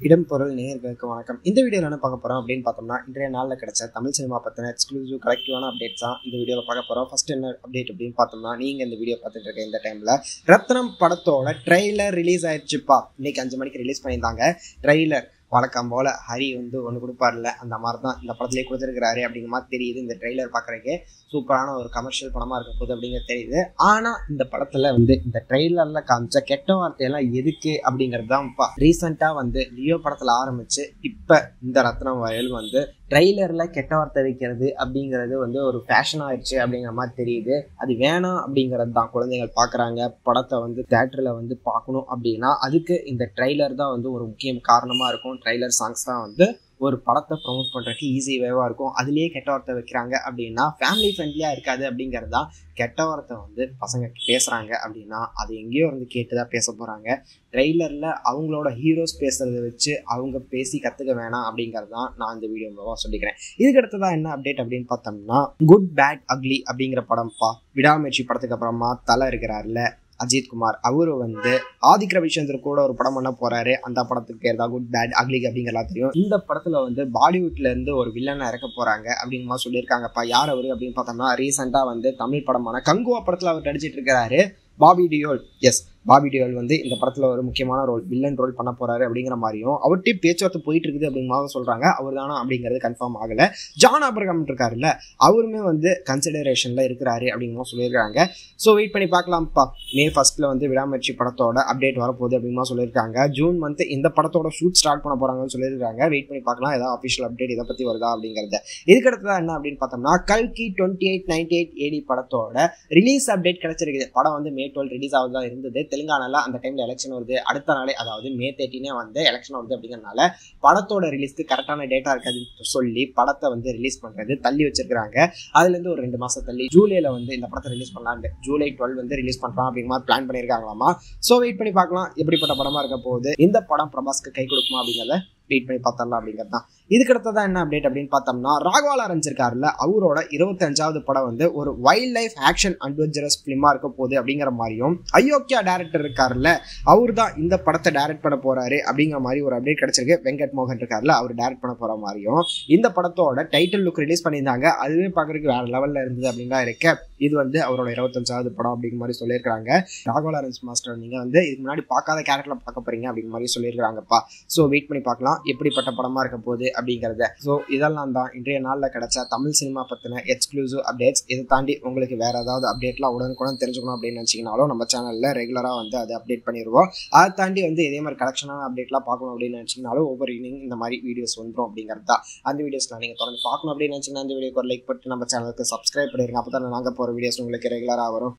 இடம் பொருள் நேயர்களுக்கு வணக்கம். இந்த வீடியோவில் என்ன பார்க்க போகிறோம் அப்படின்னு பார்த்தோம்னா, இன்றைய நாளில் கிடைச்ச தமிழ் சினிமா பற்றின எக்ஸ்க்ளூசிவ் கலெக்டிவான அப்டேட்ஸ் தான் இந்த வீடியோவில் பார்க்க போகிறோம். ஃபர்ஸ்ட் என்ன அப்டேட் அப்படின்னு பார்த்தோம்னா, நீங்கள் இந்த வீடியோ பார்த்துட்டு இருக்க இந்த டைமில் ரத்னம் படத்தோட ட்ரெய்லர் ரிலீஸ் ஆயிடுச்சுப்பா. இன்னைக்கு 5 மணிக்கு ரிலீஸ் பண்ணியிருந்தாங்க. ட்ரெய்லர் வழக்கம் போல் ஹரி வந்து ஒன்று கொடுப்பார்ல, அந்த மாதிரி தான் இந்த படத்துலேயே கொடுத்துருக்கிறாரு அப்படிங்கிற மாதிரி தெரியுது. இந்த ட்ரெய்லர் பார்க்குறதுக்கே சூப்பரான ஒரு கமர்ஷியல் படமாக இருக்க போகுது அப்படிங்கிறது தெரியுது. ஆனால் இந்த படத்தில் வந்து இந்த ட்ரெய்லரில் காமிச்ச கெட்ட வார்த்தையெல்லாம் எதுக்கு அப்படிங்கிறது தான்ப்பா. ரீசெண்டாக வந்து லியோ படத்தில் ஆரம்பித்து இப்போ இந்த ரத்னம் வயல் வந்து ட்ரெய்லரில் கெட்ட வார்த்தை வைக்கிறது அப்படிங்கிறது வந்து ஒரு ஃபேஷன் ஆயிடுச்சு அப்படிங்கிற மாதிரி தெரியுது. அது வேணாம் அப்படிங்கிறது தான். குழந்தைகள் பார்க்குறாங்க, படத்தை வந்து தேட்டரில் வந்து பார்க்கணும் அப்படின்னா அதுக்கு இந்த ட்ரெய்லர் தான் வந்து ஒரு முக்கிய காரணமாக இருக்கும். ட்ரெய்லர் சாங்ஸ் தான் வந்து ஒரு படத்தை ப்ரொமோட் பண்ணுறதுக்கு ஈஸி வேவாக இருக்கும். அதுலேயே கெட்ட வார்த்தை வைக்கிறாங்க அப்படின்னா ஃபேமிலி ஃப்ரெண்ட்லியாக இருக்காது அப்படிங்கிறது தான். கெட்ட வார்த்தை வந்து பசங்க பேசுகிறாங்க அப்படின்னா அது எங்கேயோ வந்து கேட்டு தான் பேச போகிறாங்க. ட்ரெய்லரில் அவங்களோட ஹீரோஸ் பேசுகிறத வச்சு அவங்க பேசி கற்றுக்க வேணாம் அப்படிங்கிறது தான் நான் இந்த வீடியோ மூலமாக சொல்லிக்கிறேன். இதுக்கடுத்ததான் என்ன அப்டேட் அப்படின்னு பார்த்தோம்னா, குட் பேட் அக்லி அப்படிங்கிற படம்ப்பா. விடாமுயற்சி படத்துக்கு அப்புறமா தலை இருக்கிறார்ல அஜித் குமார், அவரு வந்து ஆதிக் ரவிச்சந்தர் கூட ஒரு படம் பண்ண போறாரு. அந்த படத்துக்கு பேர் தான் குட் பேட் அக்லி அப்படிங்கிறலாம் தெரியும். இந்த படத்துல வந்து பாலிவுட்ல இருந்து ஒரு வில்லனை இறக்க போறாங்க அப்படிங்கிற மாதிரி சொல்லியிருக்காங்கப்பா. யார் அவரு அப்படின்னு பார்த்தோம்னா, ரீசெண்டா வந்து தமிழ் படமான கங்குவா படத்துல அவர் நடிச்சிட்டு இருக்கிறாரு. பாபி டியோல். எஸ், பாபி டியோல் வந்து இந்த படத்தில் ஒரு முக்கியமான ரோல், வில்லன் ரோல் பண்ண போறாரு அப்படிங்கிற மாதிரியும் அவர்கிட்ட பேச்சுவார்த்தை போயிட்டு இருக்குது அப்படிங்கிற சொல்றாங்க. அவர் தானா அப்படிங்கிறது கன்ஃபார்ம் ஆகல. ஜான் ஆபிரகாம் இருக்காருல்ல, அவருமே வந்து கன்சிடரேஷன்ல இருக்கிறாரு அப்படிங்கிற சொல்லியிருக்காங்க. ஸோ வெயிட் பண்ணி பார்க்கலாம்ப்பா. மே 1 வந்து விடாமுயற்சி படத்தோட அப்டேட் வரப்போகுது அப்படிங்கிற சொல்லியிருக்காங்க. ஜூன் மந்த் இந்த படத்தோட ஷூட் ஸ்டார்ட் பண்ண போறாங்கன்னு சொல்லியிருக்காங்க. வெயிட் பண்ணி பார்க்கலாம் ஏதாவது அஃபிஷியல் அப்டேட் இதை பத்தி வருதா அப்படிங்கிறத. இதுக்கடுத்ததான் என்ன அப்படின்னு பார்த்தோம்னா, கல்கி 2898 AD படத்தோட ரிலீஸ் அப்டேட் கிடைச்சிருக்குது. படம் வந்து May 12 ரிலீஸ் ஆகுதான் இருந்தது. தெலுங்கானால அந்த டைம்ல எலெக்ஷன் வருது. அடுத்த நாளே, அதாவது May 13 வந்து எலெக்ஷன் வருது அப்படிங்கிறதுனால படத்தோட ரிலீஸ்க்கு கரெக்டான டேட்டா இருக்காதுன்னு சொல்லி படத்தை வந்து ரிலீஸ் பண்றது தள்ளி வச்சிருக்காங்க. அதுல இருந்து ஒரு 2 மாசம் தள்ளி ஜூலைல வந்து இந்த படத்தை ரிலீஸ் பண்ணலான்னு ஜூலை 12 வந்து ரிலீஸ் பண்றான் அப்படிங்கிற மாதிரி பிளான் பண்ணியிருக்காங்களாமா. ஸோ வெயிட் பண்ணி பார்க்கலாம் எப்படிப்பட்ட படமா இருக்க போகுது. இந்த படம் பிரபாஸ்க்கு கை கொடுக்குமா அப்படிங்கிறத வெயிட் பண்ணி பார்த்தரலாம் அப்படிங்கிறது தான். இதுக்கடுத்ததான் என்ன அப்டேட் அப்படின்னு பார்த்தோம்னா, ராகவா லாரன்ஸ் இருக்காருல்ல, அவரோட 25வது படம் வந்து ஒரு வைல்ட் லைஃப் ஆக்ஷன் அட்வென்ச்சரஸ் பிலிமா இருக்க போகுது அப்படிங்கிற மாதிரியும், அயோக்கியா டைரக்டர் இருக்காருல்ல, அவர் தான் இந்த படத்தை டைரக்ட் பண்ண போறாரு அப்படிங்கிற மாதிரி ஒரு அப்டேட் கிடைச்சிருக்கு. வெங்கட் மோகன் இருக்காருல்ல, அவர் டைரக்ட் பண்ண போற மாதிரியும் இந்த படத்தோட டைட்டில் லுக் ரிலீஸ் பண்ணியிருந்தாங்க. அதுவே பார்க்கறதுக்கு வேற லெவல்ல இருந்தது அப்படின்னா இருக்க. இது வந்து அவரோட 25வது படம் அப்படிங்கிற மாதிரி சொல்லியிருக்காங்க. ராகவா லாரன்ஸ் மாஸ்டர் நீங்க வந்து இதுக்கு முன்னாடி பார்க்காத கேரக்டர்ல பார்க்க போறீங்க அப்படிங்கிற மாதிரி சொல்லியிருக்காங்கப்பா. ஸோ வெயிட் பண்ணி பார்க்கலாம் எப்படிப்பட்ட படமா இருக்க போகுது அப்படிங்கிறத. ஸோ இதெல்லாம் தான் இன்றைய நாளில் கிடைச்ச தமிழ் சினிமா பற்றின எக்ஸ்க்ளூசிவ் அப்டேட்ஸ். இதை தாண்டி உங்களுக்கு வேற ஏதாவது அப்டேட்லாம் உடனுக்குடன் தெரிஞ்சுக்கணும் அப்படின்னு நினச்சிங்கனாலும் நம்ம சேனலில் ரெகுலராக வந்து அதை அப்டேட் பண்ணிடுவோம். அதை தாண்டி வந்து இதே மாதிரி கலெக்ஷனான அப்டேட்லாம் பார்க்கணும் அப்படின்னு நினச்சிங்கனாலும் ஒவ்வொரு ஈவினிங் இந்த மாதிரி வீடியோஸ் வந்துடும் அப்படிங்கிறது தான். அந்த வீடியோஸ்லாம் நீங்கள் தொடர்ந்து பார்க்கணும் அப்படின்னு நினச்சிங்கன்னா அந்த வீடியோக்கு ஒரு லைக் போட்டு நம்ம சேனலுக்கு சப்ஸ்கிரைப் பண்ணிடுங்க. அப்போ தான் நாங்கள் போகிற வீடியோஸ் உங்களுக்கு ரெகுலராக வரும்.